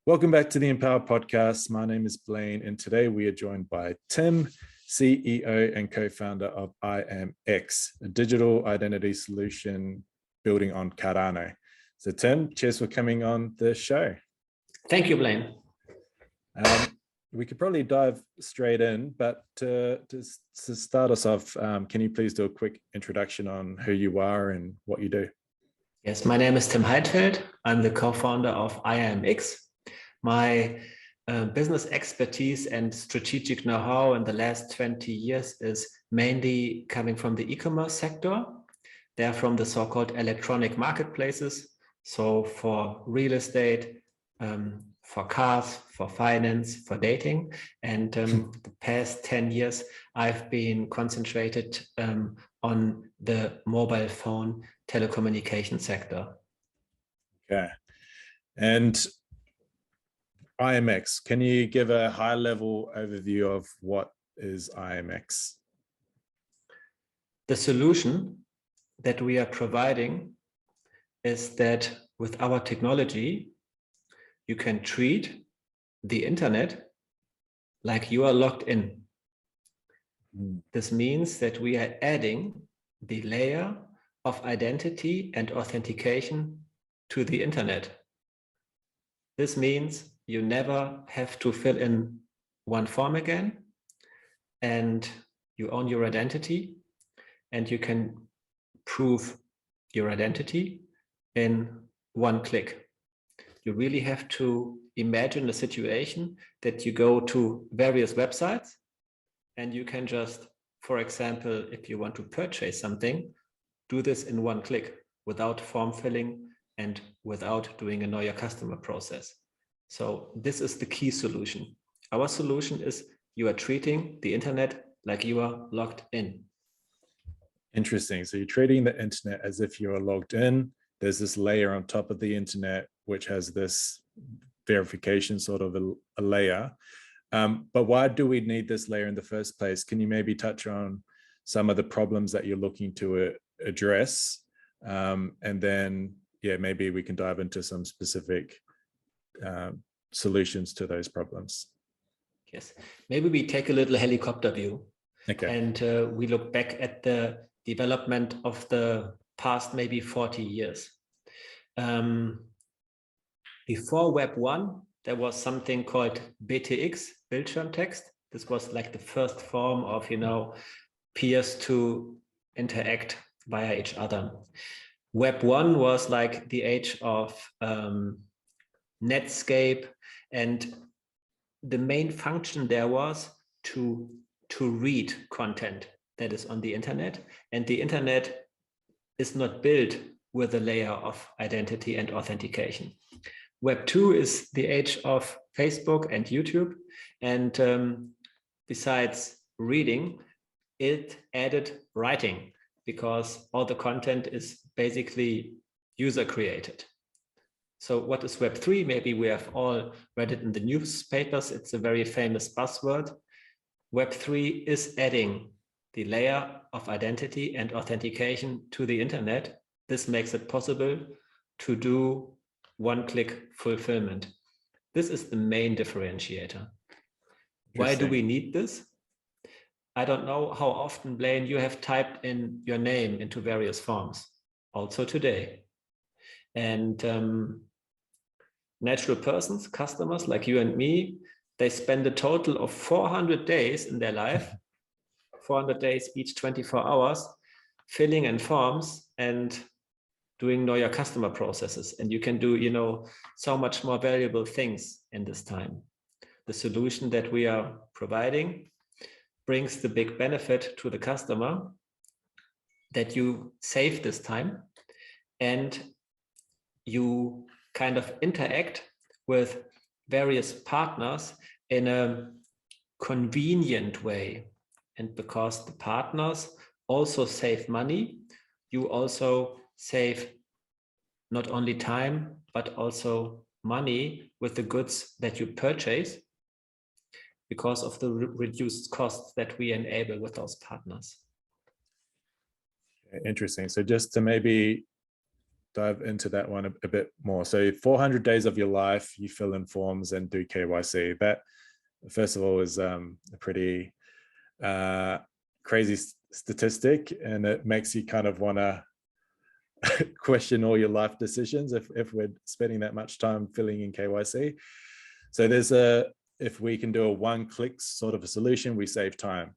Welcome back to the Empower Podcast. My name is Blaine, and today we are joined by Tim, CEO and co-founder of IAMX, a digital identity solution building on Cardano. So Tim, cheers for coming on the show. Thank you, Blaine. We could probably dive straight in, but to start us off, can you please do a quick introduction on who you are and what you do? Yes, my name is Tim Heidfeld. I'm the co-founder of IAMX. My business expertise and strategic know-how in the last 20 years is mainly coming from the e-commerce sector. They're from the so-called electronic marketplaces. So for real estate, for cars, for finance, for dating. And the past 10 years, I've been concentrated on the mobile phone telecommunication sector. Okay. And IAMX, can you give a high-level overview of what is IAMX? The solution that we are providing is that with our technology, you can treat the internet like you are logged in. This means that we are adding the layer of identity and authentication to the internet. This means you never have to fill in one form again, and you own your identity, and you can prove your identity in one click. You really have to imagine a situation that you go to various websites and you can just, for example, if you want to purchase something, do this in one click without form filling and without doing a know your customer process. So this is the key solution. Our solution is you are treating the internet like you are logged in. Interesting. So you're treating the internet as if you are logged in. There's this layer on top of the internet, which has this verification sort of a layer. But why do we need this layer in the first place? Can you maybe touch on some of the problems that you're looking to address? And then, yeah, maybe we can dive into some specific solutions to those problems. Yes, maybe we take a little helicopter view. Okay. And we look back at the development of the past maybe 40 years. Before Web 1, there was something called BTX, Bildschirmtext. This was like the first form of, peers to interact via each other. Web 1 was like the age of Netscape, and the main function there was to read content that is on the internet, and the internet is not built with a layer of identity and authentication. Web 2 is the age of Facebook and YouTube, and besides reading, it added writing, because all the content is basically user created. So what is Web 3? Maybe we have all read it in the newspapers. It's a very famous buzzword. Web 3 is adding the layer of identity and authentication to the internet. This makes it possible to do one-click fulfillment. This is the main differentiator. Why do we need this? I don't know how often, Blaine, you have typed in your name into various forms, also today. And natural persons, customers like you and me, they spend a total of 400 days in their life, 400 days each 24 hours, filling in forms and doing know your customer processes. And you can do, so much more valuable things in this time. The solution that we are providing brings the big benefit to the customer that you save this time and you kind of interact with various partners in a convenient way. And because the partners also save money, you also save not only time, but also money with the goods that you purchase because of the reduced costs that we enable with those partners. Interesting. So just to maybe dive into that one a bit more. So 400 days of your life, you fill in forms and do KYC. That, first of all, is a pretty crazy statistic, and it makes you kind of want to question all your life decisions if we're spending that much time filling in KYC. So if we can do a one-click sort of a solution, we save time.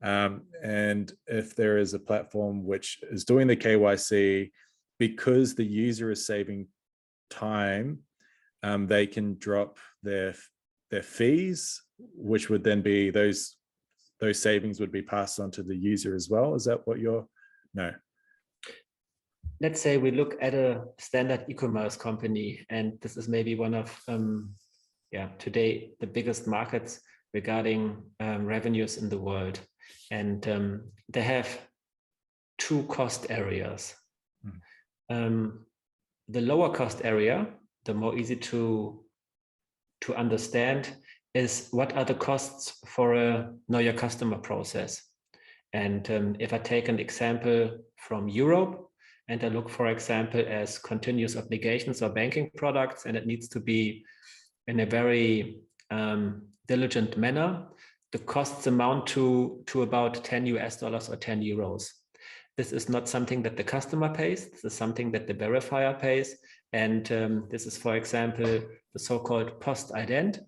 And if there is a platform which is doing the KYC, because the user is saving time, they can drop their fees, which would then be those savings would be passed on to the user as well. Is that what no? Let's say we look at a standard e-commerce company, and this is maybe one of today the biggest markets regarding revenues in the world, and they have two cost areas. The lower cost area, the more easy to understand, is what are the costs for a know your customer process. And if I take an example from Europe, and I look, for example, as continuous obligations or banking products, and it needs to be in a very diligent manner, the costs amount to about $10 or 10 euros. This is not something that the customer pays. This is something that the verifier pays. And this is, for example, the so-called post-ident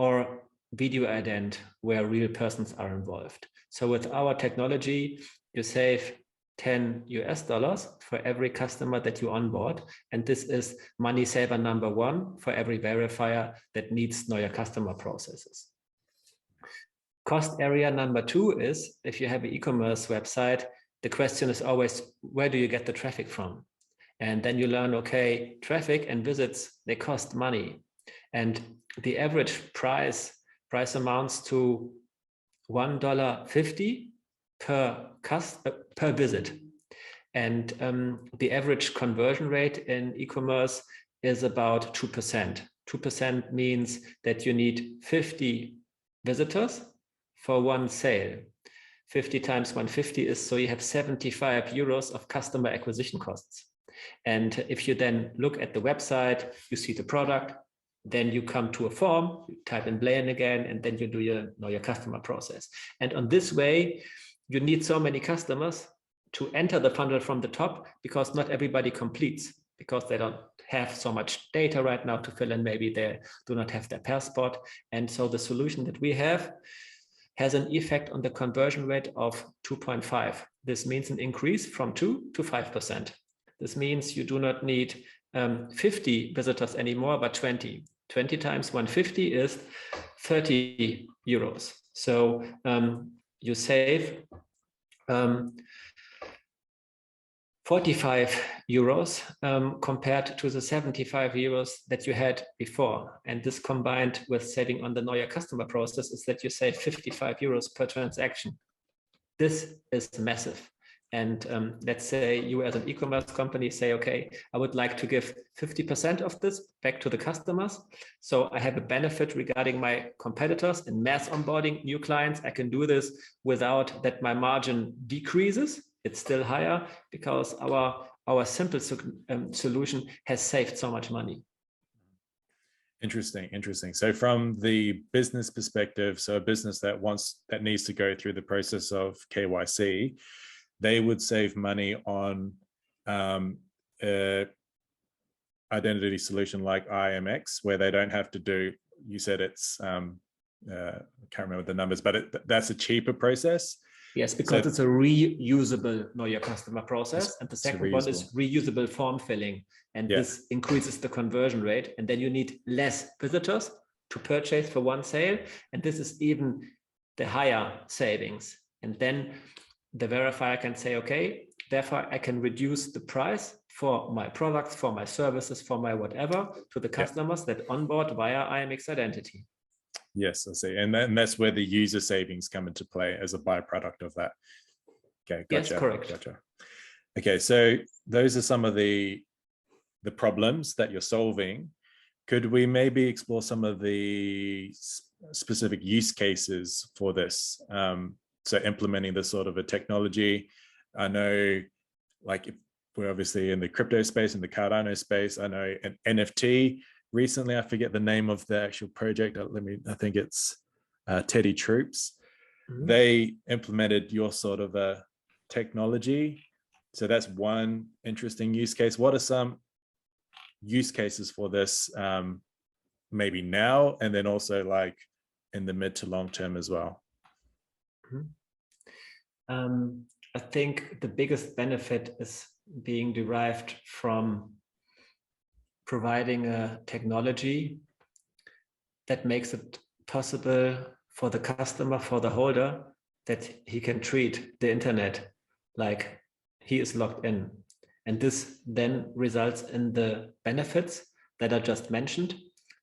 or video ident, where real persons are involved. So with our technology, you save $10 for every customer that you onboard. And this is money saver number one for every verifier that needs know your customer processes. Cost area number two is, if you have an e-commerce website, the question is always, where do you get the traffic from? And then you learn, okay, traffic and visits, they cost money. And the average price amounts to $1.50 per visit. And the average conversion rate in e-commerce is about 2%. 2% means that you need 50 visitors for one sale. 50 times 150 is, so you have 75 euros of customer acquisition costs. And if you then look at the website, you see the product, then you come to a form, you type in Blaine again, and then you do your customer process. And on this way, you need so many customers to enter the funnel from the top, because not everybody completes, because they don't have so much data right now to fill in. Maybe they do not have their passport. And so the solution that we have has an effect on the conversion rate of 2.5. This means an increase from 2 to 5%. This means you do not need 50 visitors anymore, but 20. 20 times 150 is 30 euros. So you save 45 euros compared to the 75 euros that you had before. And this, combined with saving on the know your customer process, is that you save 55 euros per transaction. This is massive. And let's say you as an e-commerce company say, okay, I would like to give 50% of this back to the customers. So I have a benefit regarding my competitors in mass onboarding new clients. I can do this without that my margin decreases. It's still higher because our simple solution has saved so much money. Interesting. So from the business perspective, so a business that needs to go through the process of KYC, they would save money on identity solution like IAMX, where they don't have to do, you said it's, I can't remember the numbers, but that's a cheaper process. Yes, because it's a reusable know your customer process. And the second one is reusable form filling. And this increases the conversion rate. And then you need less visitors to purchase for one sale. And this is even the higher savings. And then the verifier can say, okay, therefore I can reduce the price for my products, for my services, for my whatever, to the customers that onboard via IAMX identity. Yes, I see. And that's where the user savings come into play as a byproduct of that. Okay, gotcha. Yes, correct. Gotcha. Okay, so those are some of the problems that you're solving. Could we maybe explore some of the specific use cases for this? So implementing this sort of a technology. I know, like, we're obviously in the crypto space, in the Cardano space. I know an NFT recently, I forget the name of the actual project. I think it's Teddy Troops. Mm-hmm. They implemented your sort of a technology. So that's one interesting use case. What are some use cases for this, maybe now, and then also like in the mid to long term as well? Mm-hmm. I think the biggest benefit is being derived from providing a technology that makes it possible for the customer, for the holder, that he can treat the internet like he is logged in. And this then results in the benefits that I just mentioned.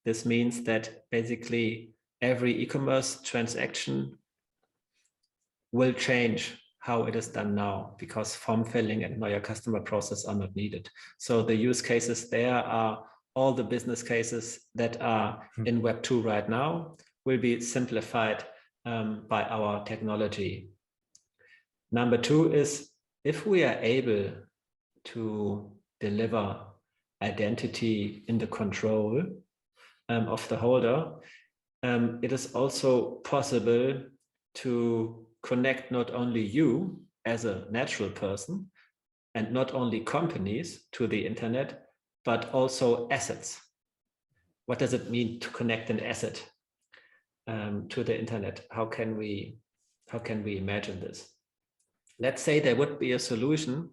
This means that basically every e-commerce transaction will change how it is done now, because form filling and know your customer process are not needed. So the use cases there are all the business cases that are in Web 2 right now will be simplified by our technology. Number two is, if we are able to deliver identity in the control of the holder, it is also possible to connect not only you as a natural person and not only companies to the internet, but also assets. What does it mean to connect an asset to the internet? How can we imagine this? Let's say there would be a solution,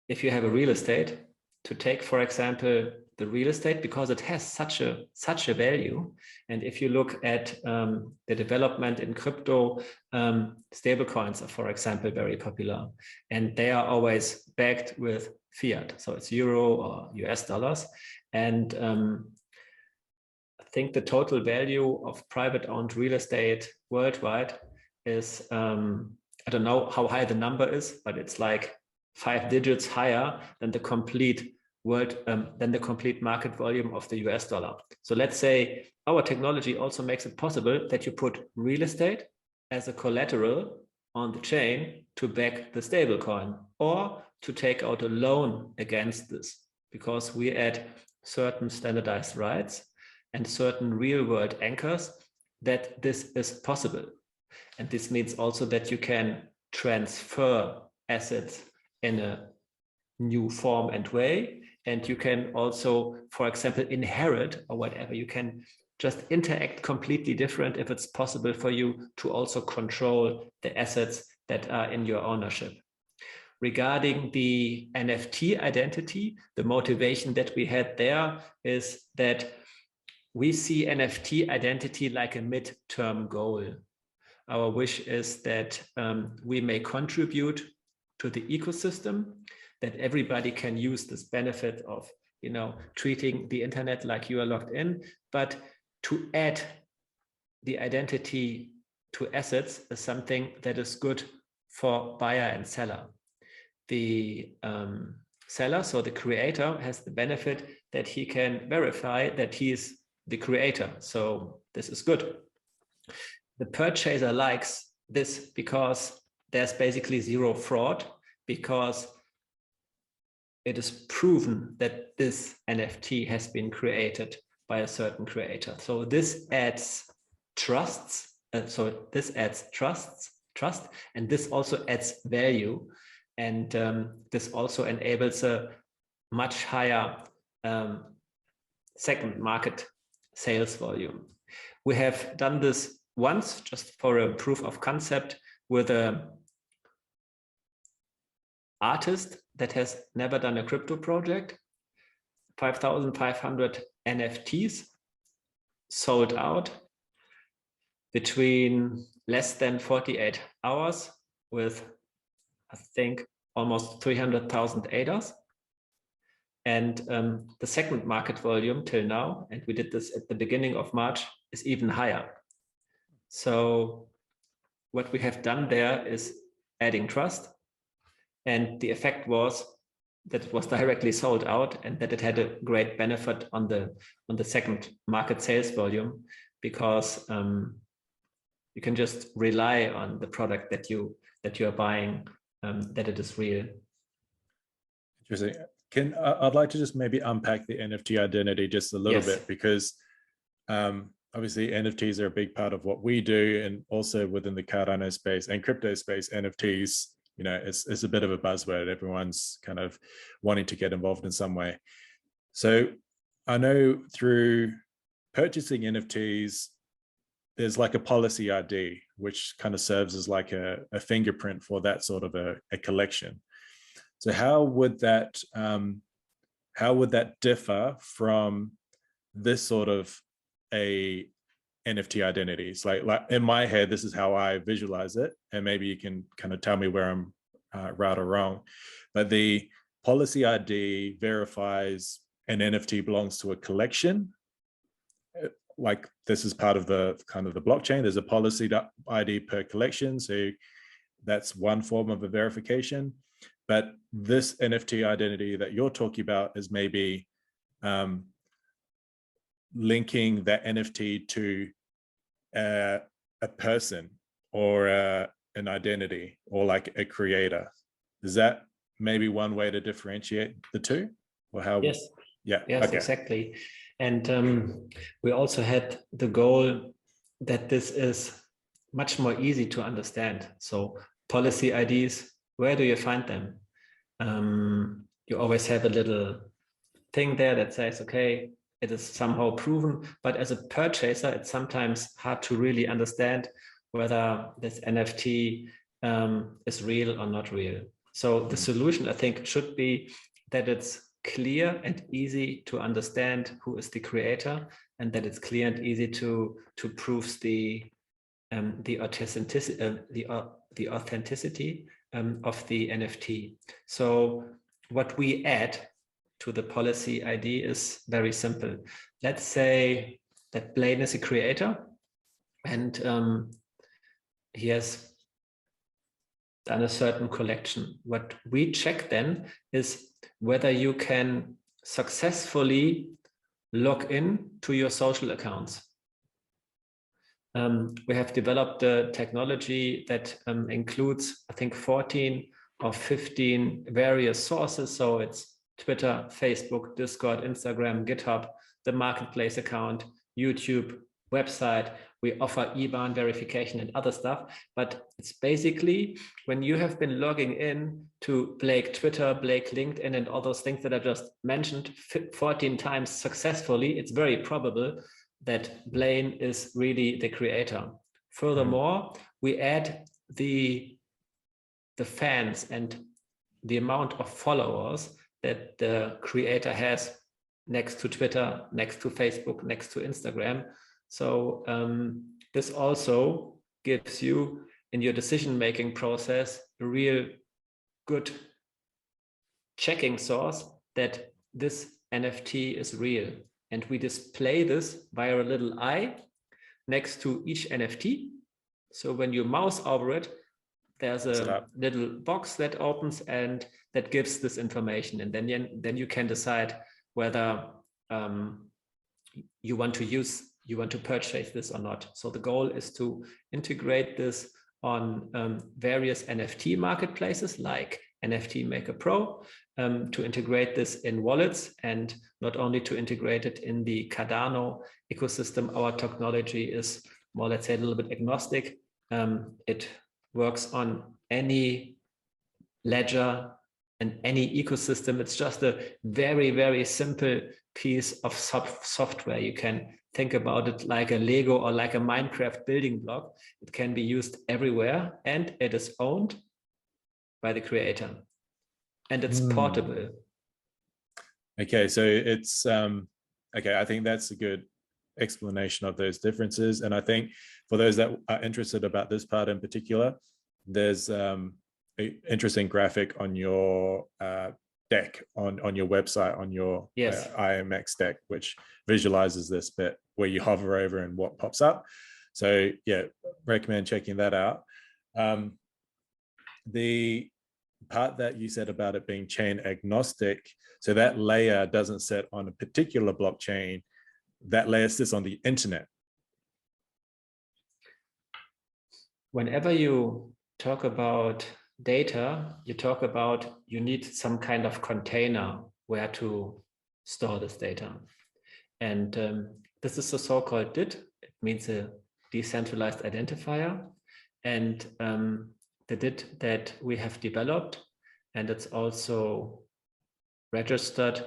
if you have a real estate, to take, for example, the real estate, because it has such a value. And if you look at the development in crypto, stablecoins are, for example, very popular, and they are always backed with fiat. So it's euro or US dollars. And I think the total value of private owned real estate worldwide is, I don't know how high the number is, but it's like 5 digits higher than the complete world, than the complete market volume of the US dollar. So let's say our technology also makes it possible that you put real estate as a collateral on the chain to back the stablecoin, or to take out a loan against this, because we add certain standardized rights and certain real world anchors that this is possible. And this means also that you can transfer assets in a new form and way. And you can also, for example, inherit or whatever. You can just interact completely different if it's possible for you to also control the assets that are in your ownership. Regarding the NFT identity, the motivation that we had there is that we see NFT identity like a mid-term goal. Our wish is that we may contribute to the ecosystem, that everybody can use this benefit of, treating the internet like you are logged in, but to add the identity to assets is something that is good for buyer and seller. The seller, so the creator, has the benefit that he can verify that he is the creator. So this is good. The purchaser likes this because there's basically zero fraud, because it is proven that this NFT has been created by a certain creator. So this adds trust, and this also adds value. And this also enables a much higher second market sales volume. We have done this once, just for a proof of concept, with an artist that has never done a crypto project. 5,500 NFTs sold out between less than 48 hours with, I think, almost 300,000 ADAs. And the second market volume till now, and we did this at the beginning of March, is even higher. So what we have done there is adding trust. And the effect was that it was directly sold out, and that it had a great benefit on the second market sales volume, because you can just rely on the product that you are buying, that it is real. Interesting. I'd like to just maybe unpack the NFT identity just a little bit, because obviously NFTs are a big part of what we do, and also within the Cardano space and crypto space, NFTs, you know, it's a bit of a buzzword. Everyone's kind of wanting to get involved in some way. So I know through purchasing NFTs, there's like a policy ID, which kind of serves as like a fingerprint for that sort of a collection. So how would that differ from this sort of a NFT identities? Like in my head, this is how I visualize it, and maybe you can kind of tell me where I'm right or wrong. But the policy ID verifies an NFT belongs to a collection. Like this is part of the kind of the blockchain. There's a policy ID per collection, so that's one form of a verification. But this NFT identity that you're talking about is maybe linking that NFT to a person or an identity, or like a creator. Is that maybe one way to differentiate the two? Or how? Yes. Yeah. Yes, okay. exactly. And we also had the goal that this is much more easy to understand. So policy IDs, where do you find them? You always have a little thing there that says, okay, it is somehow proven, but as a purchaser, it's sometimes hard to really understand whether this NFT is real or not real. So the solution, I think, should be that it's clear and easy to understand who is the creator, and that it's clear and easy to prove the authenticity of the NFT. So what we add to the policy ID is very simple. Let's say that Blaine is a creator, and he has done a certain collection. What we check then is whether you can successfully log in to your social accounts. We have developed a technology that includes, I think, 14 or 15 various sources. So it's Twitter, Facebook, Discord, Instagram, GitHub, the marketplace account, YouTube, website. We offer IBAN verification and other stuff, but it's basically when you have been logging in to Blake Twitter, Blake LinkedIn, and all those things that I just mentioned 14 times successfully, it's very probable that Blaine is really the creator. Furthermore, we add the fans and the amount of followers that the creator has next to Twitter, next to Facebook, next to Instagram. So this also gives you, in your decision-making process, a real good checking source that this NFT is real. And we display this via a little eye next to each NFT. So when you mouse over it, there's a little box that opens and that gives this information. And then you can decide whether you want to purchase this or not. So the goal is to integrate this on various NFT marketplaces like NFT Maker Pro, to integrate this in wallets, and not only to integrate it in the Cardano ecosystem. Our technology is more, let's say, a little bit agnostic. It works on any ledger and any ecosystem. It's just a very, very simple piece of software. You can think about it like a Lego or like a Minecraft building block. It can be used everywhere, and it is owned by the creator, and it's portable. Okay, so it's okay, I think that's a good explanation of those differences. And I think for those that are interested about this part in particular, there's an interesting graphic on your deck on your website, on your IAMX deck, which visualizes this bit where you hover over and what pops up. So yeah, recommend checking that out. The part that you said about it being chain agnostic, so that layer doesn't sit on a particular blockchain, that layer sits on the internet. Whenever you talk about data, you talk about you need some kind of container where to store this data. And this is the so-called DID. It means a decentralized identifier. And the DID that we have developed, and it's also registered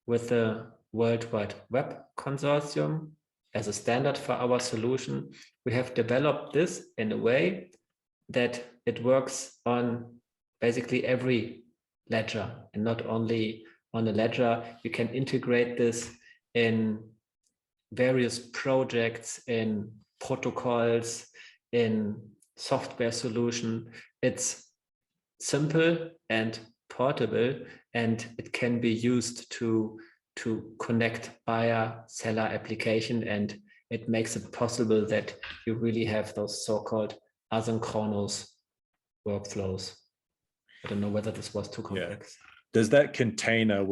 with the World Wide Web Consortium as a standard for our solution. We have developed this in a way that it works on basically every ledger, and not only on a ledger. You can integrate this in various projects, in protocols, in software solution. It's simple and portable, and it can be used to connect buyer-seller application, and it makes it possible that you really have those so-called asynchronous workflows. I don't know whether this was too complex. Yeah. Does that container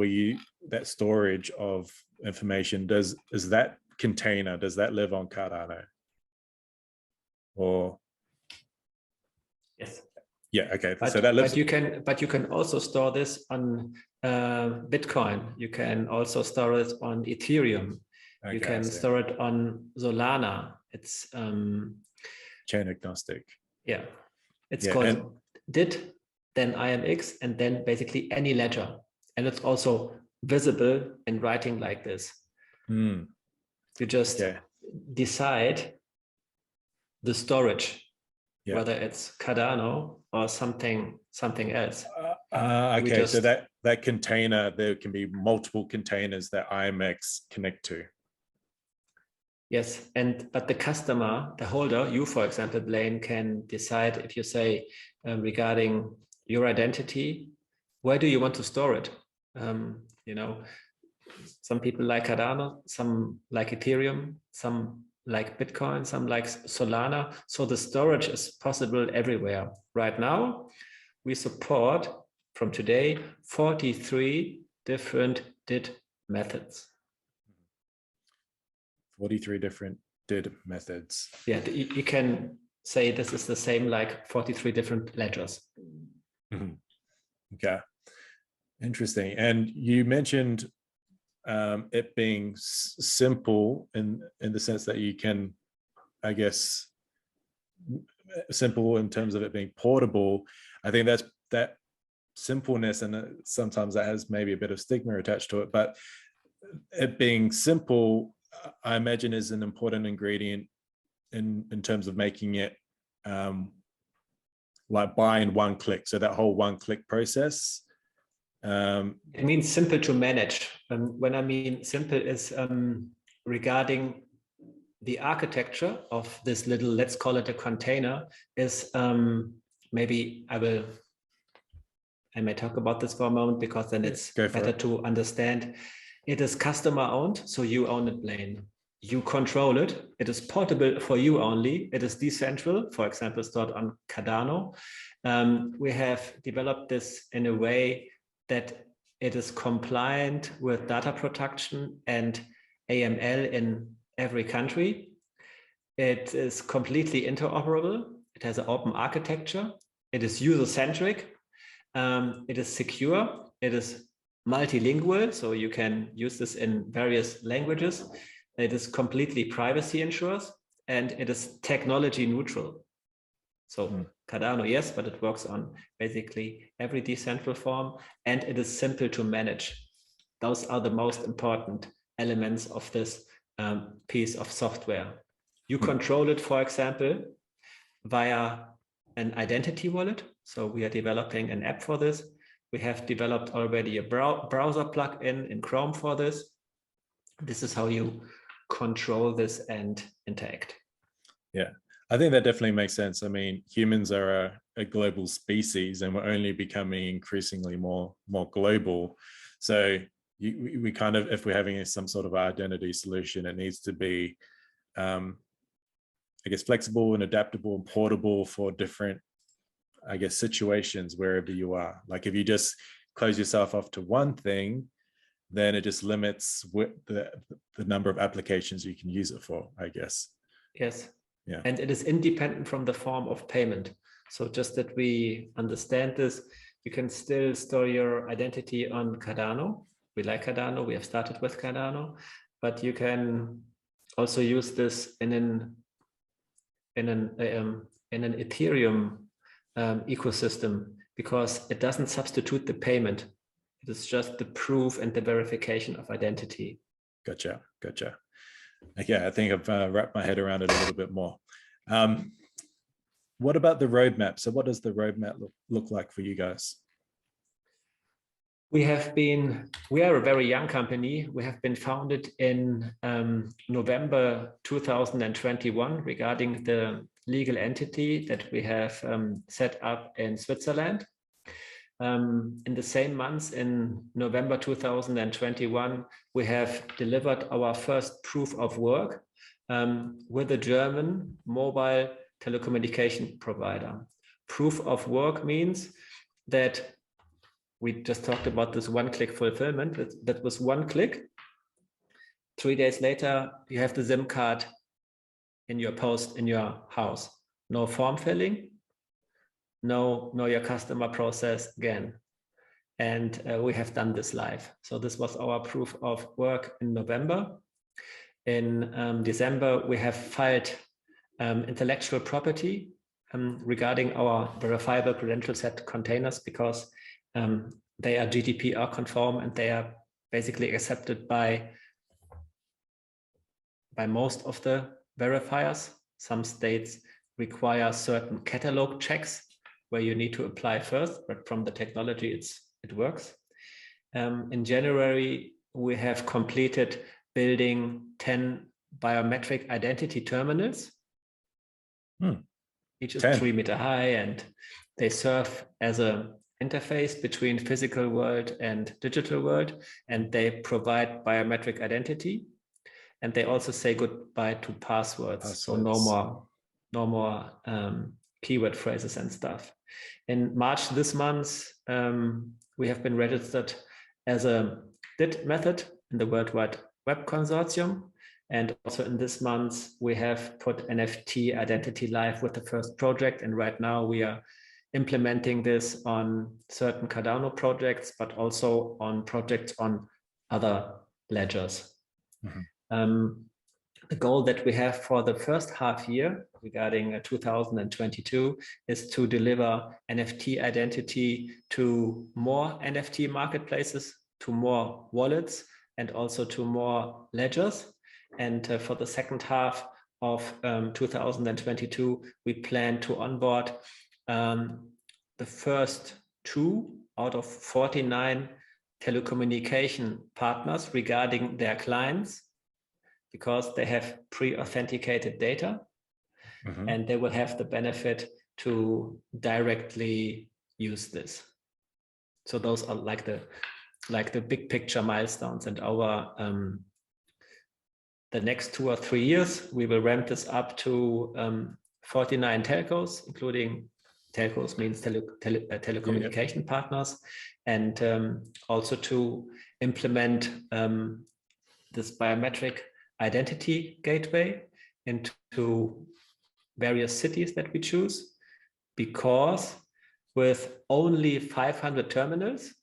that storage of information, does that live on Cardano? Or yes. Yeah, okay. But, so that lives. But you can also store this on Bitcoin. You can also store it on Ethereum. Okay, you can store it on Solana. It's chain agnostic. Yeah, it's called DID, then IAMX, and then basically any ledger. And it's also visible in writing like this. You just decide the storage, whether it's Cardano or something else. Okay, so that container, there can be multiple containers that IAMX connect to. Yes, but the customer, the holder, you, for example, Blaine, can decide if you say regarding your identity, where do you want to store it? You know, some people like Cardano, some like Ethereum, some like Bitcoin, some like Solana. So the storage is possible everywhere. Right now, we support from today 43 different DID methods. 43 different DID methods. Yeah, you can say this is the same like 43 different ledgers. Okay, interesting. And you mentioned it being simple in the sense that you can, I guess, simple in terms of it being portable. I think that simpleness, and sometimes that has maybe a bit of stigma attached to it, but it being simple, I imagine, is an important ingredient in terms of making it like buy in one click. So that whole one click process. It means simple to manage. When I mean simple is regarding the architecture of this little, let's call it a container, is maybe I may talk about this for a moment, because then it's better to understand. It is customer owned, so you own it, Blaine. You control it. It is portable for you only. It is decentral, for example, stored on Cardano. We have developed this in a way that it is compliant with data protection and AML in every country. It is completely interoperable. It has an open architecture. It is user-centric. It is secure. It is multilingual, so you can use this in various languages. It is completely privacy ensures, and it is technology neutral. So Cardano, yes, but it works on basically every decentral form, and it is simple to manage. Those are the most important elements of this piece of software. You control it, for example, via an identity wallet. So we are developing an app for this. We have developed already a browser plugin in Chrome for this. This is how you control this and interact. Yeah, I think that definitely makes sense. I mean, humans are a global species, and we're only becoming increasingly more global. So we kind of, if we're having some sort of identity solution, it needs to be, I guess, flexible and adaptable and portable for different, I guess, situations wherever you are. Like if you just close yourself off to one thing, then it just limits the number of applications you can use it for, I guess. Yes. Yeah. And it is independent from the form of payment. So just that we understand this, you can still store your identity on Cardano. We like Cardano. We have started with Cardano, but you can also use this in an Ethereum ecosystem, because it doesn't substitute the payment. It is just the proof and the verification of identity. Gotcha. Okay, I think I've wrapped my head around it a little bit more. What about the roadmap? So what does the roadmap look like for you guys? We are a very young company. We have been founded in November 2021 regarding the legal entity that we have set up in Switzerland. In the same month, in November 2021, we have delivered our first proof of work with a German mobile telecommunication provider. Proof of work means that we just talked about this one-click fulfillment. That was one click. 3 days later, you have the SIM card in your post in your house. No form filling, no know your customer process again. And we have done this live. So this was our proof of work in November. In December, we have filed intellectual property regarding our verifiable credential set containers, because they are GDPR conform and they are basically accepted by most of the verifiers. Some states require certain catalog checks where you need to apply first, but from the technology it works. In January, we have completed building 10 biometric identity terminals. Each is 3 meters high, and they serve as a interface between physical world and digital world, and they provide biometric identity, and they also say goodbye to passwords. So no more keyword phrases and stuff. In March this month, we have been registered as a DID method in the World Wide Web Consortium. And also in this month, we have put NFT identity live with the first project. And right now we are implementing this on certain Cardano projects, but also on projects on other ledgers. The goal that we have for the first half year regarding 2022 is to deliver NFT identity to more NFT marketplaces, to more wallets, and also to more ledgers. And for the second half of 2022, we plan to onboard the first 2 out of 49 telecommunication partners regarding their clients, because they have pre-authenticated data, and they will have the benefit to directly use this. So those are like the big picture milestones. And our the next 2 or 3 years, we will ramp this up to 49 telcos, including telcos means telecommunication partners, and also to implement this biometric identity gateway into various cities that we choose, because with only 500 terminals,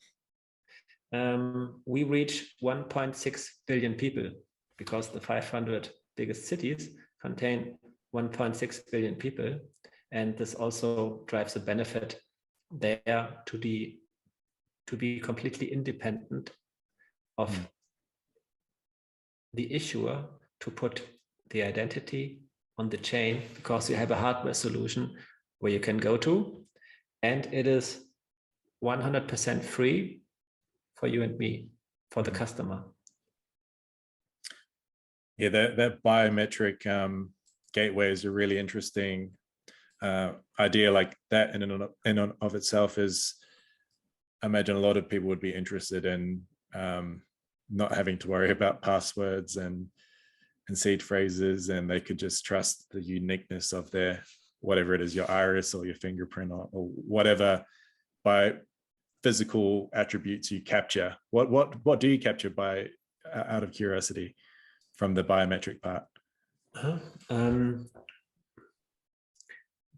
we reach 1.6 billion people, because the 500 biggest cities contain 1.6 billion people. And this also drives a benefit there to be completely independent of the issuer to put the identity on the chain, because you have a hardware solution where you can go to, and it is 100% free for you and me, for the customer. Yeah, that biometric gateway is a really interesting idea. Like that in and of itself is, I imagine a lot of people would be interested in not having to worry about passwords and seed phrases, and they could just trust the uniqueness of their, whatever it is, your iris or your fingerprint or whatever by physical attributes you capture. What do you capture by, out of curiosity, from the biometric part?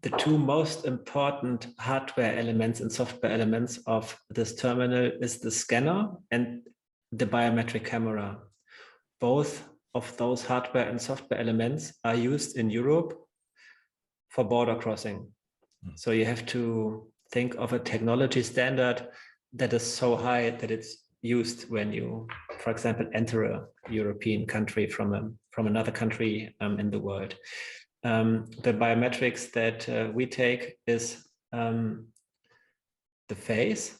the two most important hardware elements and software elements of this terminal is the scanner and the biometric camera. Both of those hardware and software elements are used in Europe for border crossing. So you have to think of a technology standard that is so high that it's used when you, for example, enter a European country from another country in the world. The biometrics that we take is the face,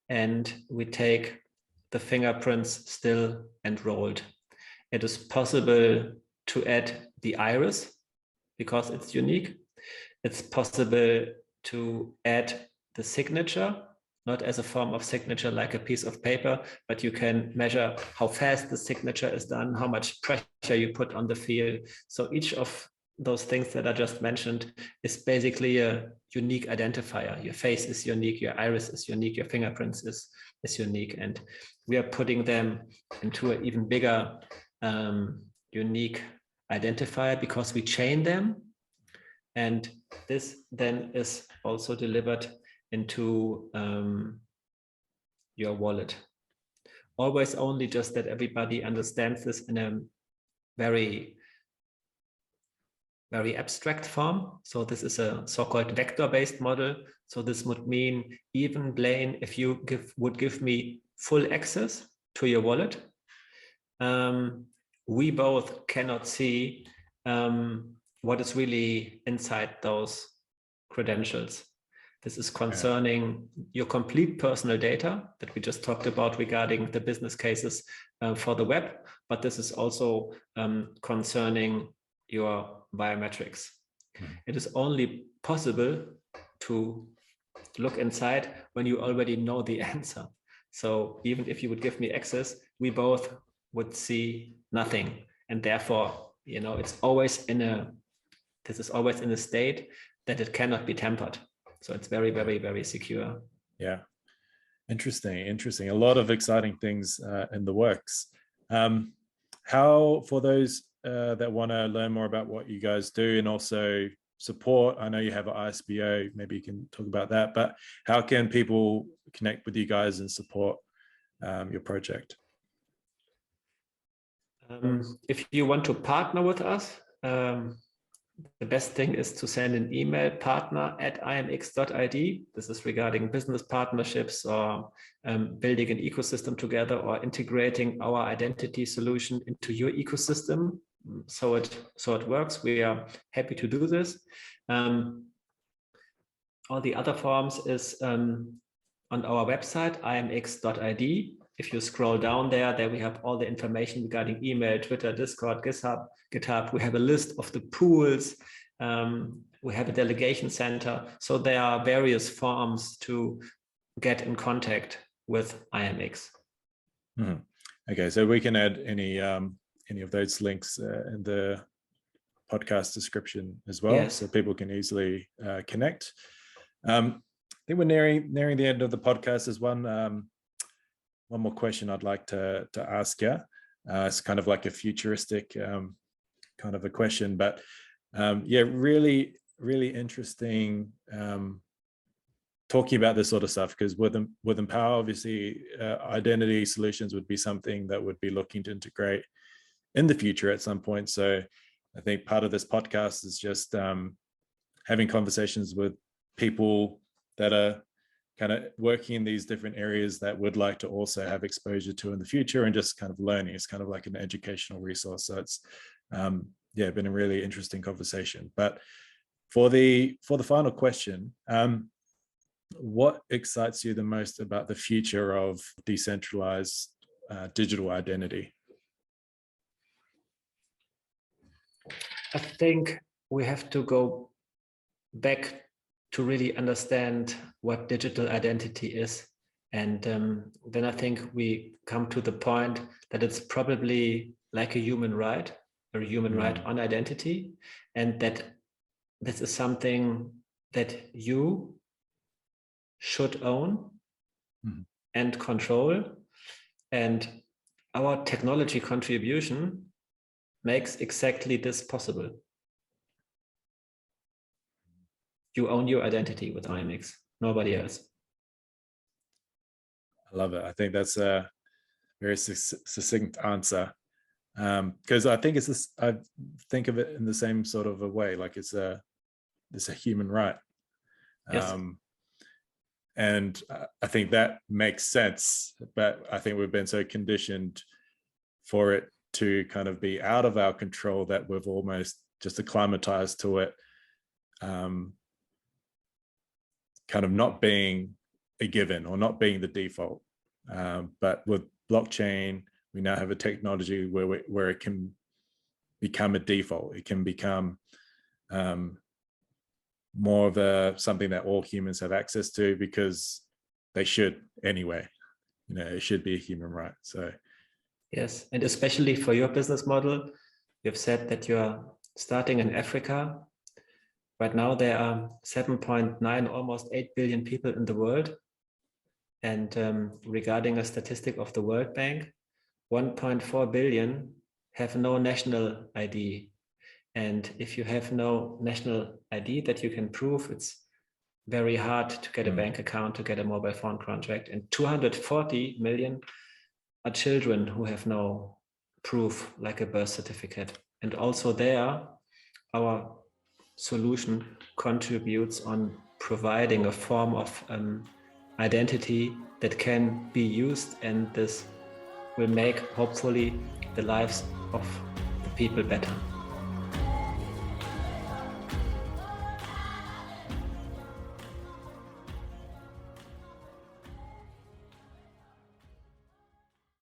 and we take the fingerprints still and rolled. It is possible to add the iris because it's unique. It's possible to add the signature, not as a form of signature like a piece of paper, but you can measure how fast the signature is done, how much pressure you put on the field. So each of those things that I just mentioned is basically a unique identifier. Your face is unique, your iris is unique, your fingerprints is unique. And we are putting them into an even bigger unique identifier because we chain them. And this then is also delivered into your wallet. Always only just that everybody understands this in a very, very abstract form. So this is a so-called vector-based model. So this would mean, even Blaine, if you would give me full access to your wallet, we both cannot see what is really inside those credentials. This is concerning your complete personal data that we just talked about regarding the business cases for the web, but this is also concerning your biometrics. It is only possible to look inside when you already know the answer. So even if you would give me access, we both would see nothing. And therefore, it's always this is always in a state that it cannot be tampered. So it's very, very, very secure. Yeah. Interesting. A lot of exciting things in the works. How, for those that want to learn more about what you guys do and also support, I know you have an ISBO, maybe you can talk about that, but how can people connect with you guys and support your project? If you want to partner with us, the best thing is to send an email, partner@imx.id. This is regarding business partnerships or building an ecosystem together or integrating our identity solution into your ecosystem. So it works. We are happy to do this. All the other forms is on our website, imx.id. If you scroll down there we have all the information regarding email, Twitter, Discord, GitHub. We have a list of the pools. We have a delegation center. So there are various forms to get in contact with IAMX. Mm-hmm. Okay, so we can add any of those links in the podcast description as well, yes, so people can easily connect. I think we're nearing the end of the podcast. There's one more question I'd like to ask you. It's kind of like a futuristic kind of a question, but yeah, really, really interesting talking about this sort of stuff, because with Empower, obviously identity solutions would be something that would be looking to integrate in the future at some point. So I think part of this podcast is just having conversations with people that are kind of working in these different areas that would like to also have exposure to in the future, and just kind of learning. It's kind of like an educational resource. So it's been a really interesting conversation. But for the final question, what excites you the most about the future of decentralized digital identity? I think we have to go back to really understand what digital identity is. And then I think we come to the point that it's probably like a human right, or a human right on identity. And that this is something that you should own and control. And our technology contribution makes exactly this possible. You own your identity with IAMX, nobody else. I love it. I think that's a very succinct answer. Because I think it's this, I think of it in the same sort of a way, like it's a human right. Yes. And I think that makes sense, but I think we've been so conditioned for it to kind of be out of our control that we've almost just acclimatized to it, kind of not being a given or not being the default. But with blockchain, we now have a technology where it can become a default. It can become more of something that all humans have access to, because they should anyway. You know, it should be a human right. So yes, and especially for your business model, you've said that you're starting in Africa. Right now there are 7.9, almost 8 billion people in the world. And regarding a statistic of the World Bank, 1.4 billion have no national ID. And if you have no national ID that you can prove, it's very hard to get a bank account, to get a mobile phone contract. And 240 million are children who have no proof, like a birth certificate. And also there, our solution contributes on providing a form of identity that can be used, and this will make, hopefully, the lives of the people better.